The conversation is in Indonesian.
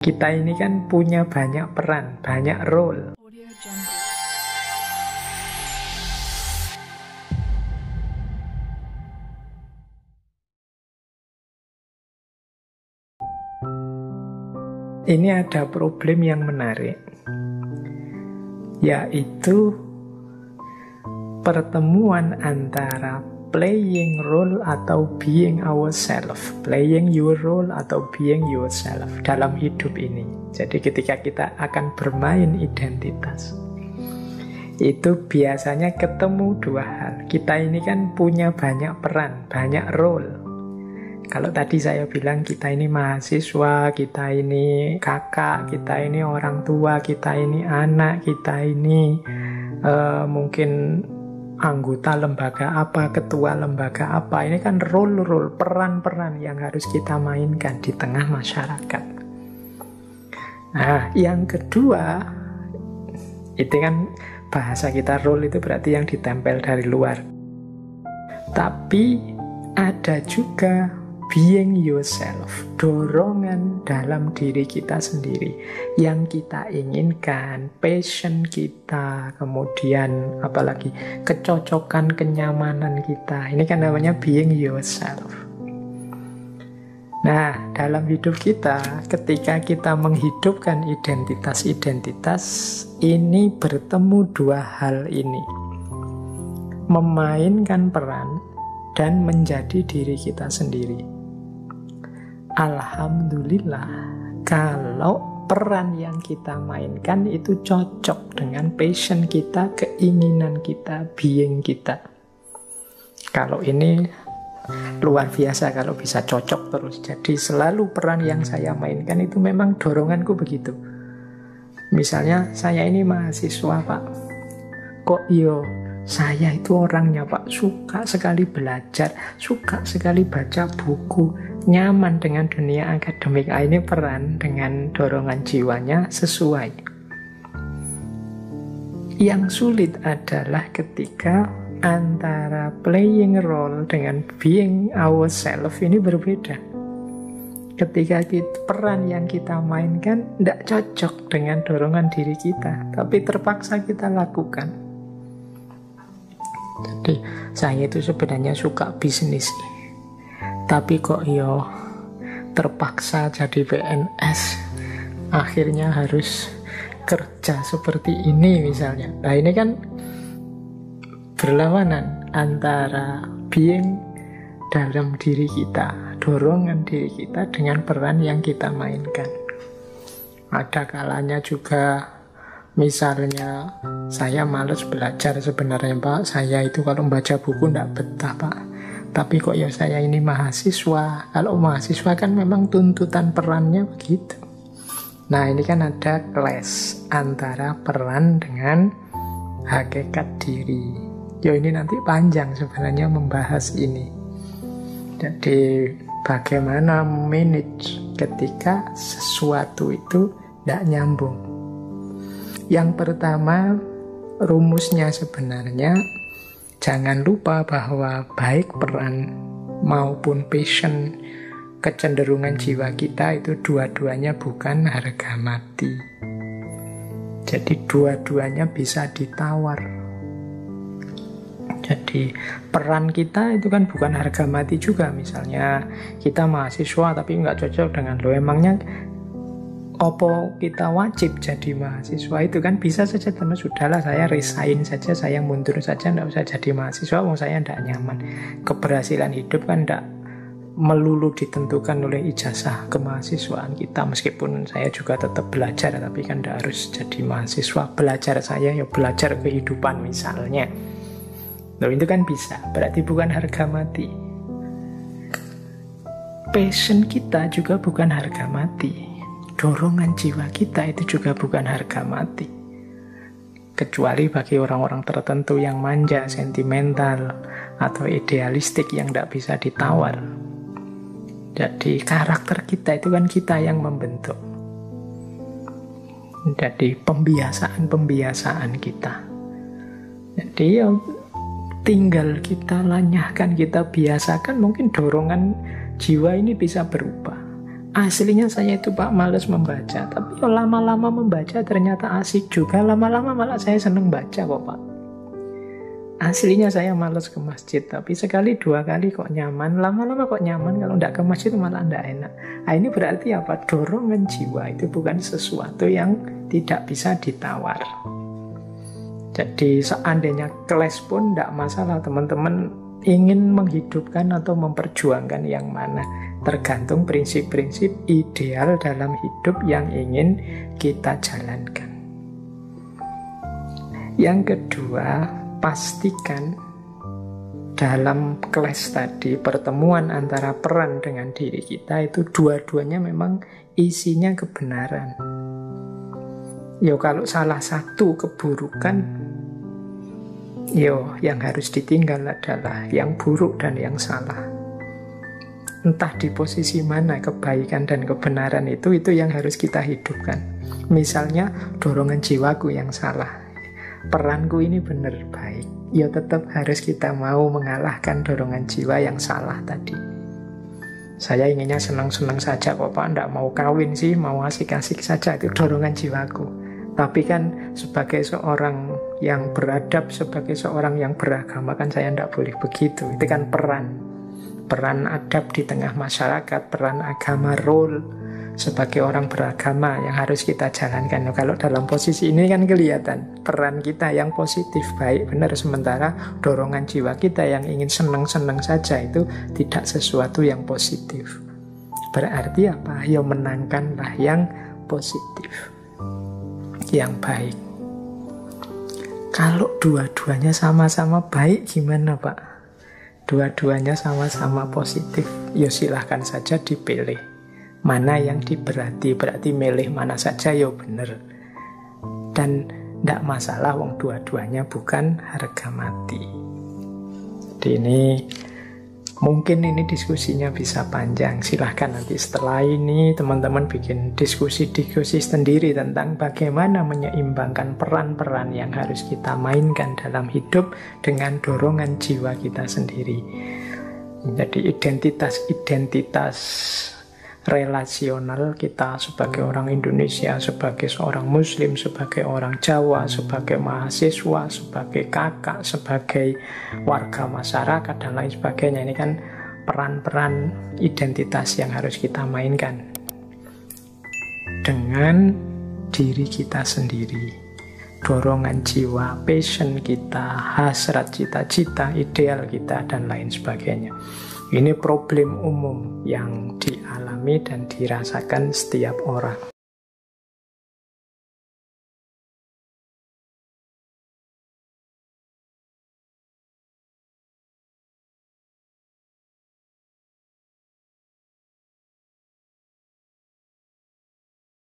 Kita ini kan punya banyak peran, banyak role. Ini ada problem yang menarik, yaitu pertemuan antara playing role atau being ourselves, playing your role atau being yourself dalam hidup ini. Jadi ketika kita akan bermain identitas, itu biasanya ketemu dua hal. Kita ini kan punya banyak peran, banyak role. Kalau tadi saya bilang kita ini mahasiswa, kita ini kakak, kita ini orang tua, kita ini anak, kita ini mungkin anggota lembaga apa, ketua lembaga apa. Ini kan role-role, peran-peran yang harus kita mainkan di tengah masyarakat. Nah, yang kedua, itu kan bahasa kita role itu berarti yang ditempel dari luar. Tapi ada juga being yourself, dorongan dalam diri kita sendiri yang kita inginkan, passion kita, kemudian apalagi kecocokan, kenyamanan kita. Ini kan namanya being yourself. Nah, dalam hidup kita, ketika kita menghidupkan identitas-identitas, ini bertemu dua hal ini. Memainkan peran dan menjadi diri kita sendiri. Alhamdulillah, kalau peran yang kita mainkan itu cocok dengan passion kita, keinginan kita, being kita. Kalau ini luar biasa kalau bisa cocok terus. Jadi selalu peran yang saya mainkan itu memang doronganku begitu. Misalnya saya ini mahasiswa, Pak. Kok saya itu orangnya, Pak, suka sekali belajar, suka sekali baca buku, nyaman dengan dunia akademik. Ini peran dengan dorongan jiwanya sesuai. Yang sulit adalah ketika antara playing role dengan being ourselves ini berbeda. Ketika peran yang kita mainkan tidak cocok dengan dorongan diri kita, tapi terpaksa kita lakukan. Jadi saya itu sebenarnya suka bisnis, tapi kok terpaksa jadi PNS, akhirnya harus kerja seperti ini misalnya. Nah, ini kan berlawanan antara being dalam diri kita, dorongan diri kita dengan peran yang kita mainkan. Ada kalanya juga misalnya saya males belajar sebenarnya, Pak. Saya itu kalau membaca buku tidak betah, Pak. Tapi kok saya ini mahasiswa. Kalau mahasiswa kan memang tuntutan perannya begitu. Nah, ini kan ada clash antara peran dengan hakikat diri. Ini nanti panjang sebenarnya membahas ini. Jadi bagaimana manage ketika sesuatu itu tidak nyambung. Yang pertama, rumusnya sebenarnya jangan lupa bahwa baik peran maupun passion, kecenderungan jiwa kita itu dua-duanya bukan harga mati. Jadi dua-duanya bisa ditawar. Jadi peran kita itu kan bukan harga mati juga. Misalnya kita mahasiswa tapi nggak cocok dengan emangnya opo kita wajib jadi mahasiswa? Itu kan bisa saja teman, sudahlah saya resign saja, saya mundur saja, tidak usah jadi mahasiswa, saya tidak nyaman. Keberhasilan hidup kan tidak melulu ditentukan oleh ijazah kemahasiswaan kita, meskipun saya juga tetap belajar, tapi kan tidak harus jadi mahasiswa. Belajar saya belajar kehidupan misalnya. Itu kan bisa, berarti bukan harga mati. Passion kita juga bukan harga mati. Dorongan jiwa kita itu juga bukan harga mati. Kecuali bagi orang-orang tertentu yang manja, sentimental, atau idealistik yang tidak bisa ditawar. Jadi karakter kita itu kan kita yang membentuk. Jadi pembiasaan-pembiasaan kita. Jadi tinggal kita lanyahkan, kita biasakan, mungkin dorongan jiwa ini bisa berubah. aslinya saya itu Pak males membaca, tapi lama-lama membaca ternyata asik juga. Lama-lama malah saya seneng baca kok Pak. Aslinya saya males ke masjid, tapi sekali dua kali kok nyaman, lama-lama kok nyaman. Kalau tidak ke masjid malah tidak enak. Nah, ini berarti apa? Dorongan jiwa itu bukan sesuatu yang tidak bisa ditawar. Jadi seandainya kelas pun tidak masalah, teman-teman ingin menghidupkan atau memperjuangkan yang mana, tergantung prinsip-prinsip ideal dalam hidup yang ingin kita jalankan. Yang kedua, pastikan dalam kelas tadi, pertemuan antara peran dengan diri kita itu dua-duanya memang isinya kebenaran. Yo, kalau salah satu keburukan, yo yang harus ditinggal adalah yang buruk dan yang salah. Entah di posisi mana kebaikan dan kebenaran itu yang harus kita hidupkan. Misalnya dorongan jiwaku yang salah, peranku ini benar baik, ya tetap harus kita mau mengalahkan dorongan jiwa yang salah tadi. Saya inginnya senang-senang saja kok Pak, tidak mau kawin sih, mau asik-asik saja, itu dorongan jiwaku. Tapi kan sebagai seorang yang beradab, sebagai seorang yang beragama kan saya tidak boleh begitu. Itu kan peran adab di tengah masyarakat, peran agama, role sebagai orang beragama yang harus kita jalankan. Kalau dalam posisi ini kan kelihatan peran kita yang positif, baik, benar, sementara dorongan jiwa kita yang ingin senang-senang saja itu tidak sesuatu yang positif. Berarti apa? Ya menangkanlah yang positif, yang baik. Kalau dua-duanya sama-sama baik gimana Pak? Dua-duanya sama-sama positif, ya silahkan saja dipilih mana yang diberati, berarti milih mana saja ya benar. Dan tidak masalah, wong dua-duanya bukan harga mati. Jadi ini mungkin ini diskusinya bisa panjang. Silahkan nanti setelah ini teman-teman bikin diskusi-diskusi sendiri tentang bagaimana menyeimbangkan peran-peran yang harus kita mainkan dalam hidup dengan dorongan jiwa kita sendiri. Jadi identitas relasional kita sebagai orang Indonesia, sebagai seorang Muslim, sebagai orang Jawa, sebagai mahasiswa, sebagai kakak, sebagai warga masyarakat, dan lain sebagainya. Ini kan peran-peran identitas yang harus kita mainkan dengan diri kita sendiri. Dorongan jiwa, passion kita, hasrat cita-cita, ideal kita, dan lain sebagainya. Ini problem umum yang dialami dan dirasakan setiap orang.